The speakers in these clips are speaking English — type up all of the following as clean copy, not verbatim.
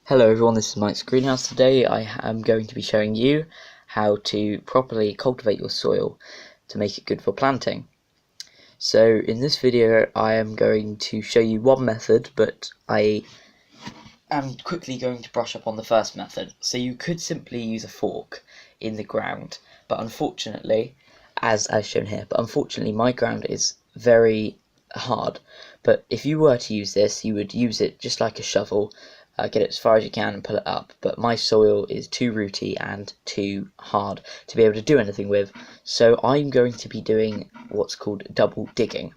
Hello everyone, this is Mike's Greenhouse. Today I am going to be showing you how to properly cultivate your soil to make it good for planting. So in this video I am going to show you one method, but I am quickly going to brush up on the first method. So you could simply use a fork in the ground, but unfortunately, as shown here, my ground is very hard. But if you were to use this, you would use it just like a shovel, get it as far as you can and pull it up. But my soil is too rooty and too hard to be able to do anything with, so I'm going to be doing what's called double digging.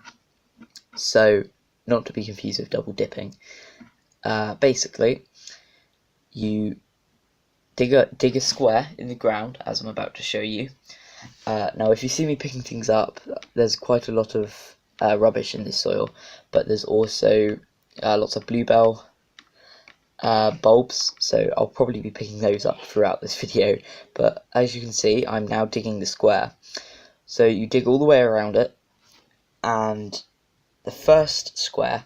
So, not to be confused with double dipping. Basically, you dig a square in the ground, as I'm about to show you. Now, if you see me picking things up, there's quite a lot of rubbish in this soil, but there's also lots of bluebell bulbs, so I'll probably be picking those up throughout this video. But as you can see, I'm now digging the square. So you dig all the way around it, and the first square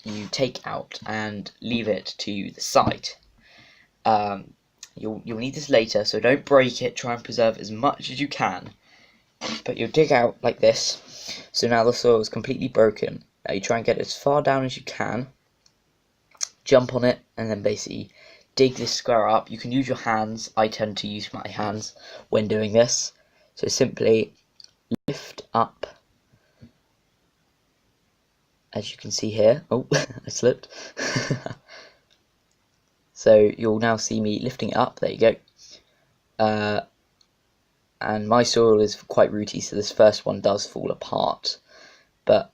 you take out and leave it to the side. You'll need this later, so don't break it. Try and preserve as much as you can. But you'll dig out like this. So now the soil is completely broken. Now you try and get it as far down as you can. Jump on it, and then basically dig this square up. You can use your hands. I tend to use my hands when doing this. So simply lift up, as you can see here. Oh, I slipped. So you'll now see me lifting it up. There you go. And my soil is quite rooty, so this first one does fall apart, but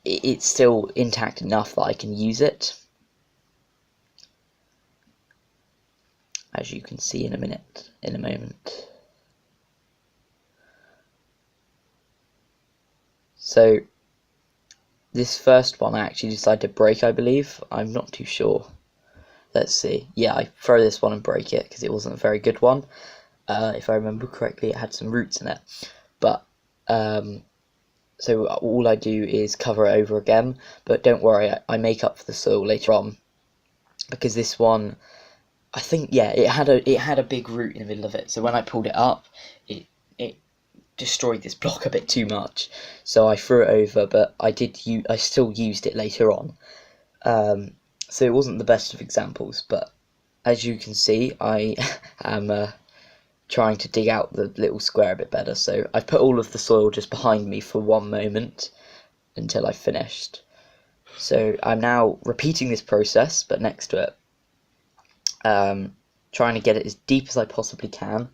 it's still intact enough that I can use it, as you can see in a moment. So this first one I actually decided to break, I believe. I'm not too sure. Let's see. Yeah, I throw this one and break it because it wasn't a very good one. If I remember correctly, it had some roots in it. But so all I do is cover it over again. But don't worry, I make up for the soil later on, because this one, I think, yeah, it had a big root in the middle of it. So when I pulled it up, it destroyed this block a bit too much. So I threw it over, but I still used it later on. So it wasn't the best of examples, but as you can see, I am trying to dig out the little square a bit better. So I've put all of the soil just behind me for one moment until I finished. So I'm now repeating this process, but next to it, trying to get it as deep as I possibly can.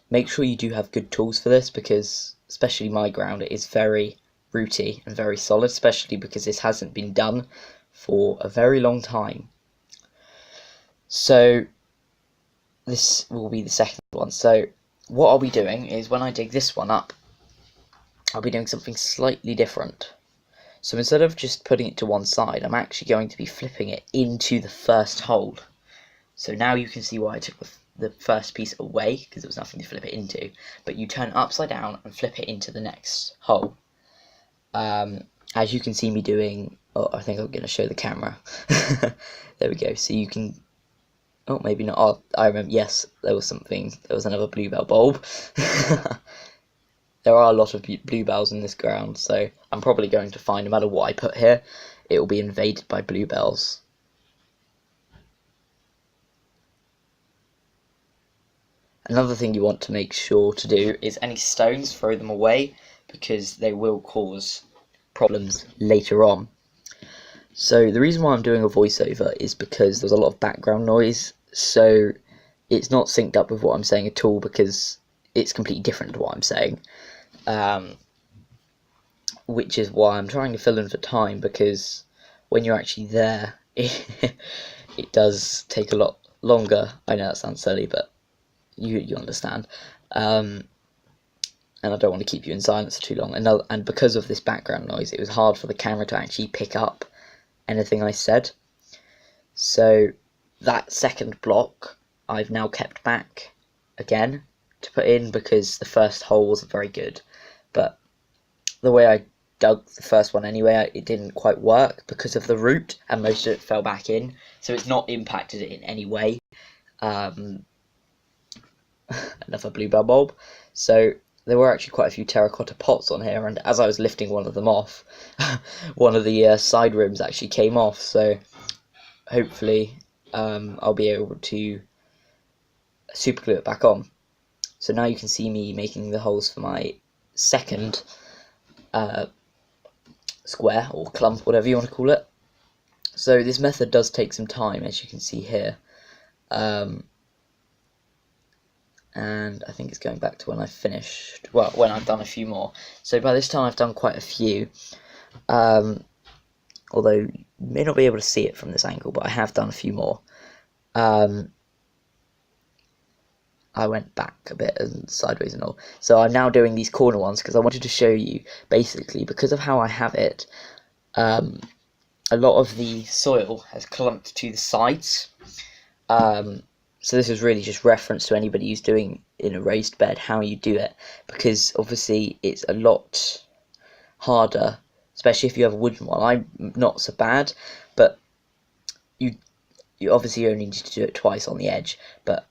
Make sure you do have good tools for this, because especially my ground, it is very rooty and very solid, especially because this hasn't been done for a very long time. So this will be the second one. So what I'll be doing is, when I dig this one up, I'll be doing something slightly different. So instead of just putting it to one side, I'm actually going to be flipping it into the first hole. So now you can see why I took the first piece away, because there was nothing to flip it into. But you turn it upside down and flip it into the next hole. As you can see me doing, I think I'm going to show the camera. There we go. So you can, maybe not. Oh, I remember, yes, there was another bluebell bulb. There are a lot of bluebells in this ground, so I'm probably going to find, no matter what I put here, it will be invaded by bluebells. Another thing you want to make sure to do is any stones, throw them away, because they will cause problems later on. So the reason why I'm doing a voiceover is because there's a lot of background noise, so it's not synced up with what I'm saying at all, because it's completely different to what I'm saying. Which is why I'm trying to fill in for time, because when you're actually there, it does take a lot longer. I know that sounds silly, but you understand. And I don't want to keep you in silence for too long. And because of this background noise, it was hard for the camera to actually pick up anything I said. So that second block I've now kept back again to put in, because the first hole wasn't very good. But the way I dug the first one anyway, it didn't quite work because of the root, and most of it fell back in, so it's not impacted it in any way. Another bluebell bulb. So there were actually quite a few terracotta pots on here, and as I was lifting one of them off, one of the side rims actually came off, so hopefully I'll be able to super glue it back on. So now you can see me making the holes for my second square or clump, whatever you want to call it. So this method does take some time, as you can see here, and I think it's going back to when I finished, well, when I've done a few more. So by this time I've done quite a few, although you may not be able to see it from this angle, but I have done a few more. I went back a bit and sideways and all. So I'm now doing these corner ones because I wanted to show you, basically, because of how I have it, a lot of the soil has clumped to the sides. So this is really just reference to anybody who's doing in a raised bed how you do it, because obviously it's a lot harder, especially if you have a wooden one. I'm not so bad, but you obviously only need to do it twice on the edge, but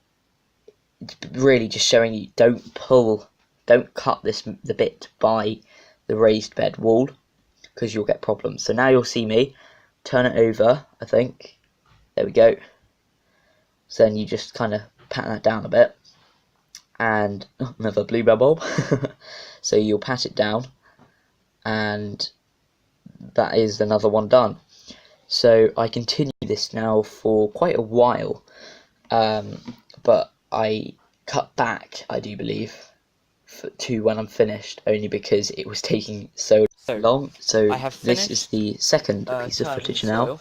it's really just showing you don't cut the bit by the raised bed wall, because you'll get problems. So now you'll see me turn it over, I think, there we go. So then you just kind of pat that down a bit, and another bluebell bulb. So you'll pat it down, and that is another one done. So I continue this now for quite a while, but I cut back, I do believe, to when I'm finished, only because it was taking so long. So this is the second piece of footage now,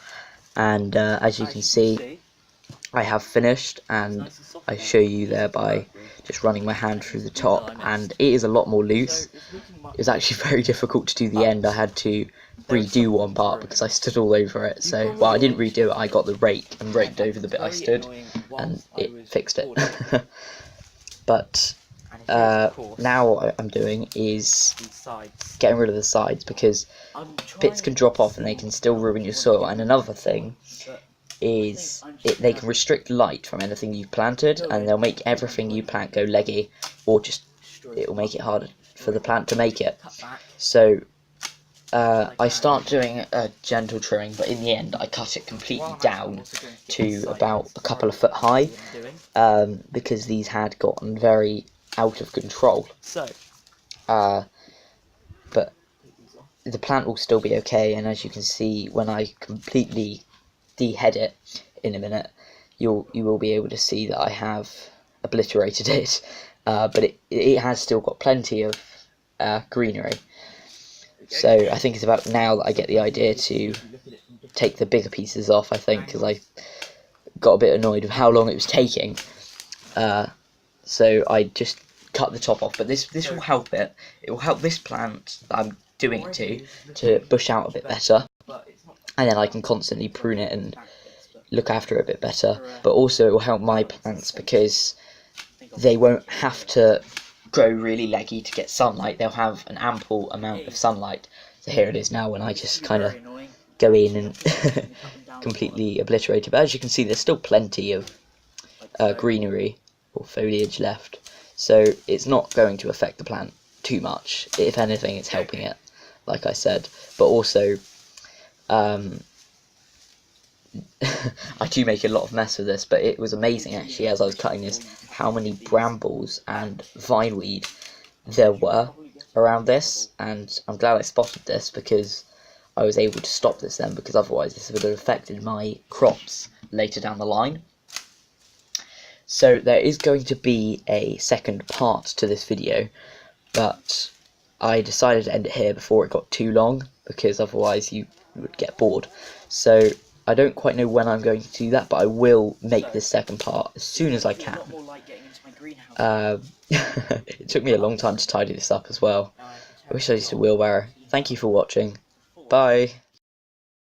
and as you can see, I have finished, and I show you there by just running my hand through the top, and it is a lot more loose. It was actually very difficult to do the end. I had to redo one part because I stood all over it. So, well, I didn't redo it, I got the rake and raked over the bit I stood, and it fixed it. But now what I'm doing is getting rid of the sides, because bits can drop off and they can still ruin your soil. And another thing is they can restrict light from anything you've planted, and they'll make everything you plant go leggy, or just it'll make it harder for the plant to make it. So I start doing a gentle trimming, but in the end I cut it completely down to about a couple of foot high, because these had gotten very out of control. But the plant will still be okay, and as you can see, when I completely dehead it in a minute, you will be able to see that I have obliterated it, but it has still got plenty of greenery. So I think it's about now that I get the idea to take the bigger pieces off, I think, because I got a bit annoyed with how long it was taking. So I just cut the top off, but this will help it. It will help this plant that I'm doing it to bush out a bit better, and then I can constantly prune it and look after it a bit better. But also it will help my plants because they won't have to grow really leggy to get sunlight. They'll have an ample amount of sunlight. So here it is now when I just kind of go in and completely obliterate it. But as you can see, there's still plenty of greenery or foliage left, so it's not going to affect the plant too much. If anything, it's helping it, like I said. But also I do make a lot of mess with this, but it was amazing actually, as I was cutting this, how many brambles and vineweed there were around this, and I'm glad I spotted this because I was able to stop this then, because otherwise this would have affected my crops later down the line. So there is going to be a second part to this video, but I decided to end it here before it got too long, because otherwise you would get bored. So I don't quite know when I'm going to do that, but I will make this second part as soon as I can. It took me a long time to tidy this up as well. I wish I used a wheelbarrow. Thank you for watching. Bye.